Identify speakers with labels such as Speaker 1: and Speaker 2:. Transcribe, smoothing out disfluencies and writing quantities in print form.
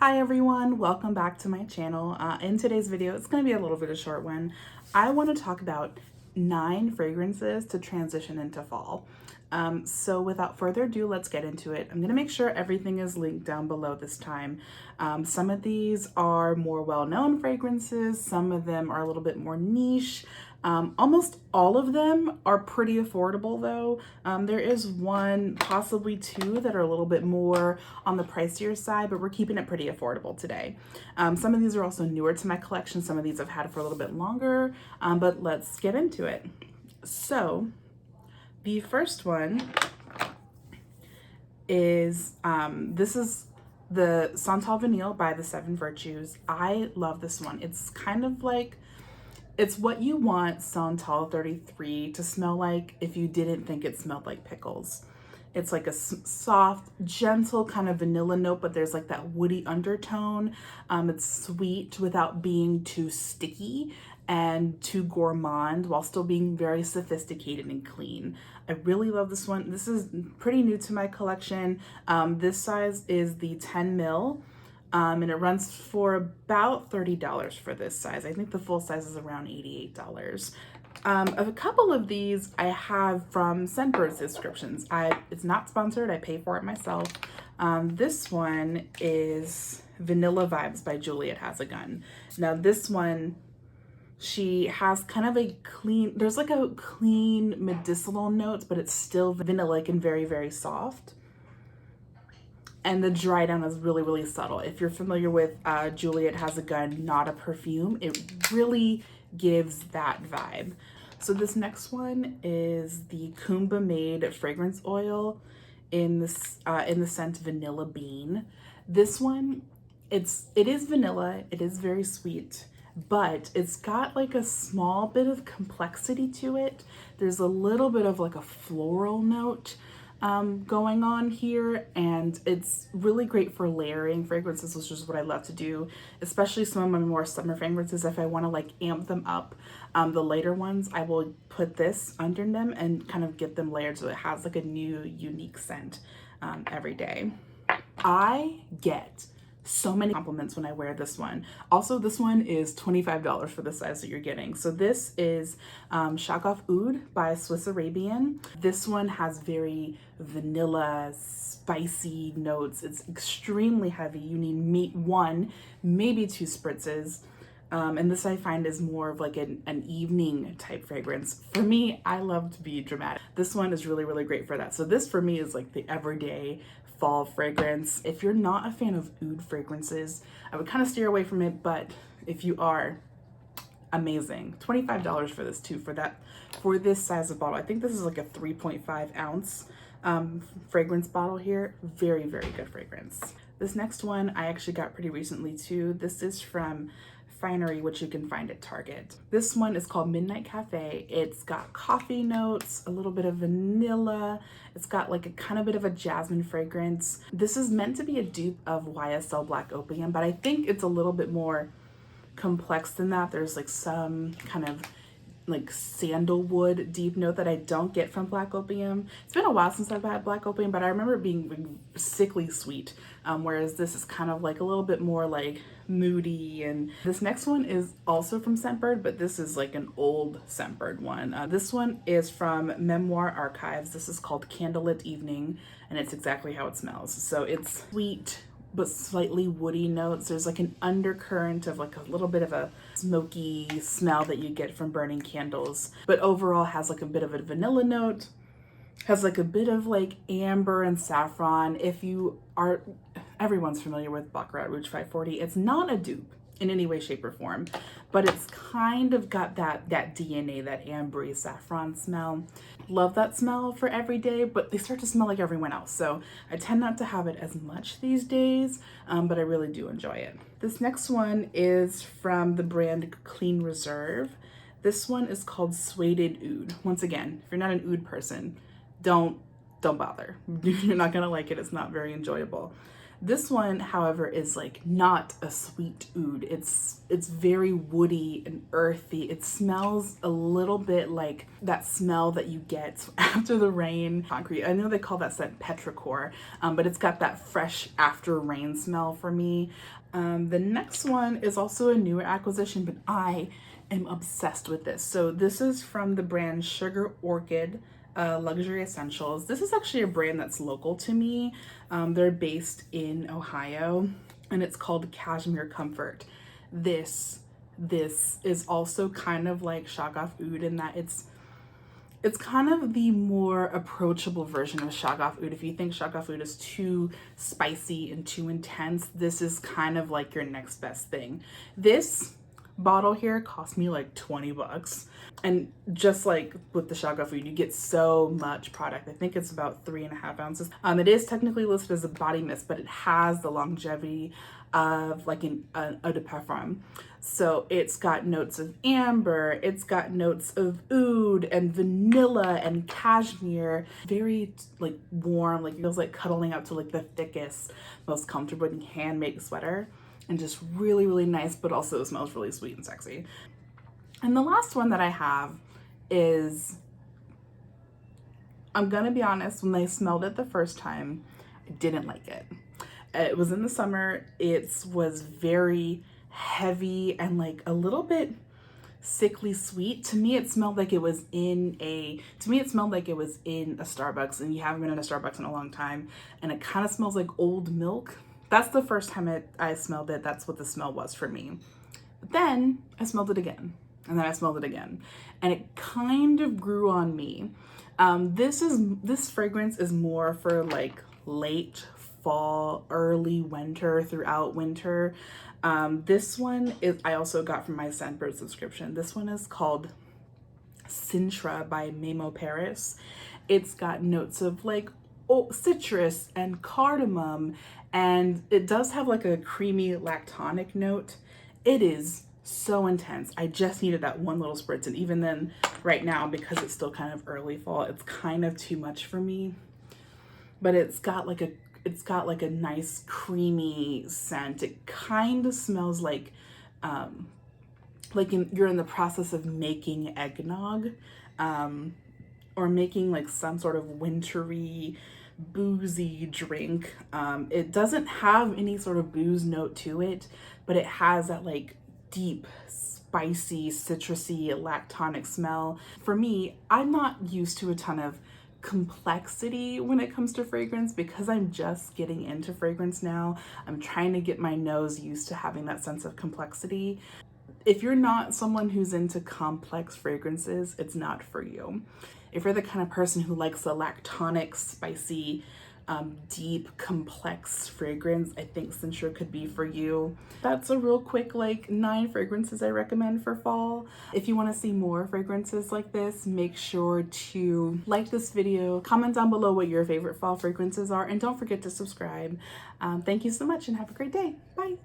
Speaker 1: Hi everyone, welcome back to my channel. In today's video, it's going to be a little bit of a short one. I want to talk about 9 fragrances to transition into fall. So without further ado, let's get into it. I'm going to make sure everything is linked down below this time. Some of these are more well-known fragrances, some of them are a little bit more niche. Almost all of them are pretty affordable though. There is one, possibly two that are a little bit more on the pricier side, but we're keeping it pretty affordable today. Some of these are also newer to my collection. Some of these I've had for a little bit longer, but let's get into it. So the first one is, this is the Santal Vanille by the Seven Virtues. I love this one. It's kind of like, it's what you want Santal 33 to smell like if you didn't think it smelled like pickles. It's like a soft, gentle kind of vanilla note, but there's like that woody undertone. It's sweet without being too sticky and too gourmand while still being very sophisticated and clean. I really love this one. This is pretty new to my collection. This size is the 10 mil. And it runs for about $30 for this size. I think the full size is around $88. A couple of these I have from Scentbird's subscriptions. It's not sponsored, I pay for it myself. This one is Vanilla Vibes by Juliette Has a Gun. Now this one, she has kind of a clean, there's like a clean medicinal notes, but it's still vanilla and very, very soft. And the dry down is really, really subtle. If you're familiar with Juliette Has a Gun, not a perfume, it really gives that vibe. So this next one is the Kumbaa made fragrance oil in the scent Vanilla Bean. This one, it is vanilla, it is very sweet, but it's got like a small bit of complexity to it. There's a little bit of like a floral note going on here, and it's really great for layering fragrances, which is what I love to do, especially some of my more summer fragrances. If I want to like amp them up, the later ones, I will put this under them and kind of get them layered so it has like a new unique scent every day. I get so many compliments when I wear this one. Also, this one is $25 for the size that you're getting. So this is Shaghaf Oud by Swiss Arabian. This one has very vanilla, spicy notes. It's extremely heavy. You need one, maybe 2 spritzes. And this I find is more of like an evening type fragrance. For me, I love to be dramatic. This one is really, really great for that. So this for me is like the everyday fall fragrance. If you're not a fan of oud fragrances, I would kind of steer away from it, but if you are, amazing. $25 for this too, for this size of bottle. I think this is like a 3.5 ounce fragrance bottle here. Very, very good fragrance. This next one I actually got pretty recently too. This is from Finery, which you can find at Target. This one is called Midnight Cafe. It's got coffee notes, a little bit of vanilla. It's got like a kind of bit of a jasmine fragrance. This is meant to be a dupe of YSL Black Opium, but I think it's a little bit more complex than that. There's like some kind of like sandalwood deep note that I don't get from Black Opium. It's been a while since I've had Black Opium, but I remember it being sickly sweet, whereas this is kind of like a little bit more like moody. And this next one is also from Scentbird, but this is like an old Scentbird one. This one is from Memoire archives. This is called Candlelit Evening, and it's exactly how it smells. So it's sweet but slightly woody notes. There's like an undercurrent of like a little bit of a smoky smell that you get from burning candles, but overall has like a bit of a vanilla note, has like a bit of like amber and saffron. If you are, everyone's familiar with Baccarat Rouge 540. It's not a dupe in any way, shape, or form, but it's kind of got that DNA, that ambery saffron smell. Love that smell for every day, but they start to smell like everyone else. So I tend not to have it as much these days, but I really do enjoy it. This next one is from the brand Clean Reserve. This one is called Sueded Oud. Once again, if you're not an oud person, don't bother. You're not gonna like it. It's not very enjoyable. This one, however, is like not a sweet oud. It's very woody and earthy. It smells a little bit like that smell that you get after the rain concrete. I know they call that scent petrichor, but it's got that fresh after rain smell for me. The next one is also a newer acquisition, but I am obsessed with this. So this is from the brand Orchid. Luxury Essentials. This is actually a brand that's local to me. They're based in Ohio, and it's called Cashmere Comfort. This is also kind of like Shaghaf Oud in that it's kind of the more approachable version of Shaghaf Oud. If you think Shaghaf Oud is too spicy and too intense, this is kind of like your next best thing. This bottle here cost me like 20 bucks. And just like with the Shaghaf Oud, you get so much product. I think it's about 3.5 ounces. It is technically listed as a body mist, but it has the longevity of like an eau de parfum. So it's got notes of amber, it's got notes of oud and vanilla and cashmere. Very like warm, like it feels like cuddling up to like the thickest, most comfortable handmade sweater. And just really, really nice, but also smells really sweet and sexy. And the last one that I have is, I'm gonna be honest, when I smelled it the first time, I didn't like it. It was in the summer. It was very heavy and like a little bit sickly sweet. To me, it smelled like it was in a Starbucks, and you haven't been in a Starbucks in a long time. And it kind of smells like old milk. That's the first time I smelled it. That's what the smell was for me. But then I smelled it again, and then I smelled it again, and it kind of grew on me. This fragrance is more for like late fall, early winter, throughout winter. This one is I also got from my Scentbird subscription. This one is called Sintra by Memo Paris. It's got notes of like citrus and cardamom, and it does have like a creamy lactonic note. It is so intense. I just needed that one little spritz, and even then right now, because it's still kind of early fall, it's kind of too much for me. But it's got like a nice creamy scent. It kind of smells like you're in the process of making eggnog, or making like some sort of wintry boozy drink. It doesn't have any sort of booze note to it, but it has that like deep, spicy, citrusy, lactonic smell. For me, I'm not used to a ton of complexity when it comes to fragrance because I'm just getting into fragrance now. I'm trying to get my nose used to having that sense of complexity. If you're not someone who's into complex fragrances, it's not for you. If you're the kind of person who likes a lactonic, spicy, deep, complex fragrance, I think Sintra could be for you. That's a real quick like 9 fragrances I recommend for fall. If you want to see more fragrances like this, make sure to like this video, comment down below what your favorite fall fragrances are, and don't forget to subscribe. Thank you so much and have a great day. Bye.